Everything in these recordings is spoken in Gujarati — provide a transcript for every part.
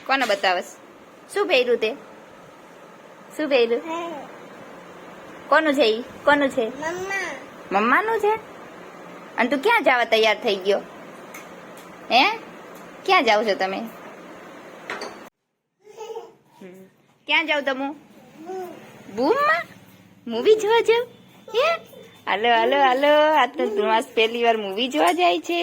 કોને બતાવસ? શું પહેર્યું તે? શું પહેર્યું? કોનું છે ઈ? કોનું છે? મમ્માનું છે. અને તું ક્યાં જવા તૈયાર થઈ ગયો? હે, ક્યાં જાવ છો તમે? ક્યાં જાવ તમે? બૂમમાં મૂવી જોવા જાવ? હે, હાલો હાલો હાલો, આજ તો ધ્રુવાસ પહેલી વાર મૂવી જોવા જાય છે.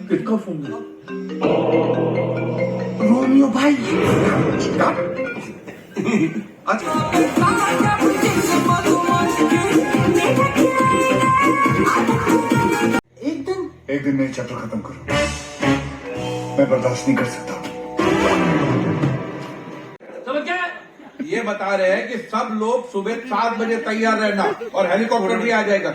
किसका फोन है? रोमियो भाई। एक दिन मेरे चैप्टर खत्म करो, मैं बर्दाश्त नहीं कर सकता। ये बता रहे हैं कि सब लोग सुबह 7 बजे तैयार रहना और हेलीकॉप्टर भी आ जाएगा।